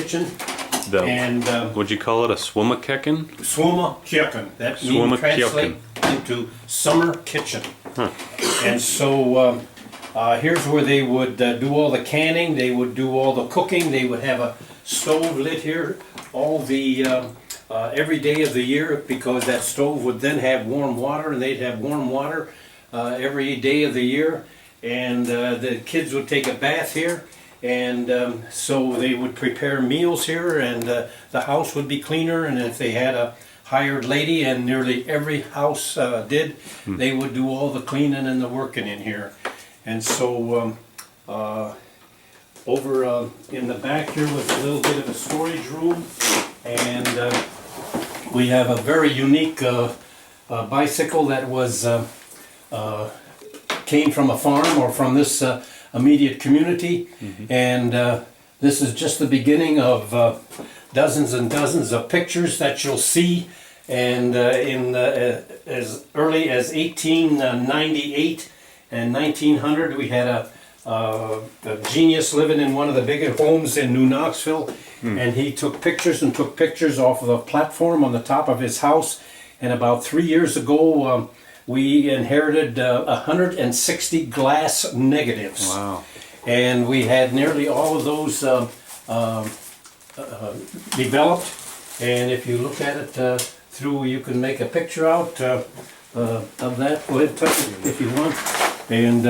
kitchen. And what'd you call it? A Sommerküche? Sommerküche. That means translate into summer kitchen. Huh. And so here's where they would do all the canning. They would do all the cooking. They would have a stove lit here all the every day of the year, because that stove would then have warm water, and they'd have warm water every day of the year. And the kids would take a bath here. And so they would prepare meals here, and the house would be cleaner. And if they had a hired lady, and nearly every house did, they would do all the cleaning and the working in here. And so over in the back here was a little bit of a storage room, and we have a very unique bicycle that was came from a farm or from this immediate community. And this is just the beginning of dozens and dozens of pictures that you'll see. And in as early as 1898 and 1900, we had a genius living in one of the biggest homes in New Knoxville, and he took pictures and took pictures off of the platform on the top of his house. And about 3 years ago, we inherited 160 glass negatives. Wow. And we had nearly all of those developed. And if you look at it through, you can make a picture out of that. Go ahead, touch it if you want. And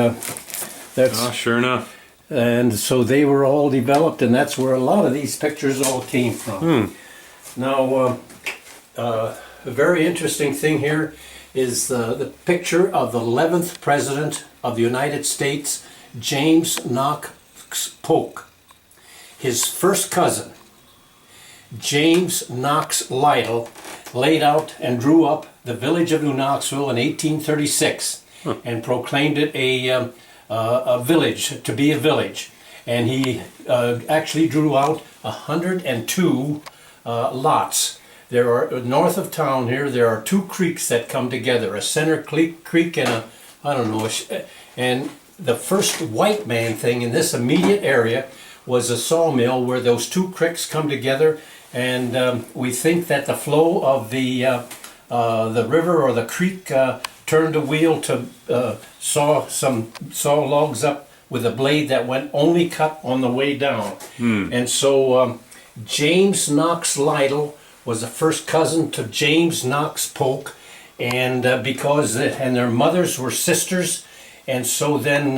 that's sure enough. And so they were all developed, and that's where a lot of these pictures all came from. Now, a very interesting thing here is the picture of the 11th President of the United States, James Knox Polk. His first cousin, James Knox Lytle, laid out and drew up the village of New Knoxville in 1836 and proclaimed it a village, to be a village. And he actually drew out 102 lots. There are, north of town here, there are two creeks that come together, a center creek and and the first white man thing in this immediate area was a sawmill where those two creeks come together. And we think that the flow of the river or the creek turned a wheel to saw logs up with a blade that went only cut on the way down. And so James Knox Lytle was the first cousin to James Knox Polk, and and their mothers were sisters. And so then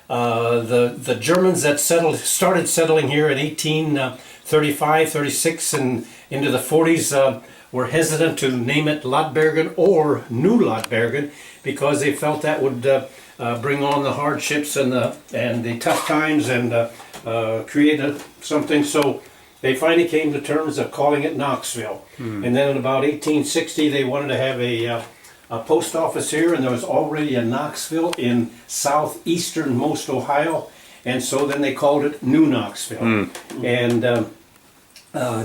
the Germans that started settling here in 1835, 36, and into the 40s were hesitant to name it Lotbergen or New Lotbergen, because they felt that would bring on the hardships and the tough times and create something. So they finally came to terms of calling it Knoxville. And then in about 1860, they wanted to have a post office here, and there was already a Knoxville in southeasternmost Ohio, and so then they called it New Knoxville. And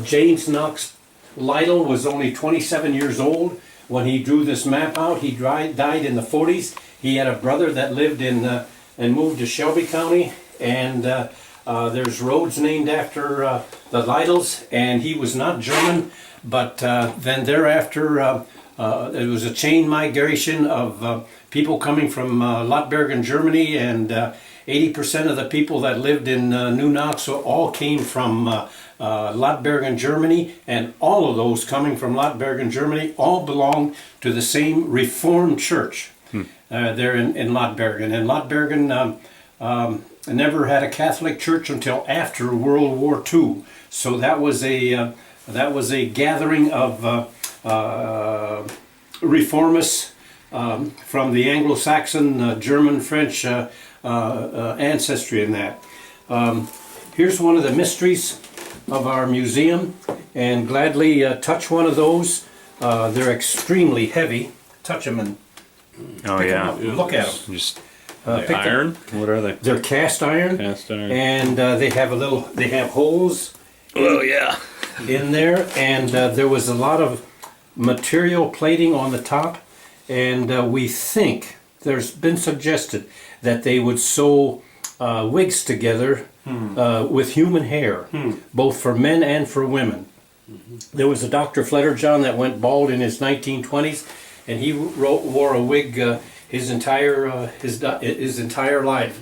James Knox Lytle was only 27 years old when he drew this map out. He died in the 40s. He had a brother that lived in and moved to Shelby County, and there's roads named after the Lytles, and he was not German, but then thereafter there was a chain migration of people coming from Lotbergen, Germany, and 80% of the people that lived in New Knoxville all came from Lotbergen, Germany, and all of those coming from Lotbergen, Germany all belong to the same Reformed church there in Lotbergen. And Lotbergen never had a Catholic church until after World War II. So that was a gathering of reformists from the Anglo-Saxon, German, French ancestry in that. Here's one of the mysteries of our museum, and gladly touch one of those. They're extremely heavy. Touch them and look at them. Just iron? What are they? They're cast iron. Cast iron. And they have holes. Oh yeah. In there, and there was a lot of material plating on the top, and we think there's been suggested that they would sew wigs together with human hair, both for men and for women. There was a Dr. Fletcherjohn that went bald in his 1920s, and he wore a wig his entire life.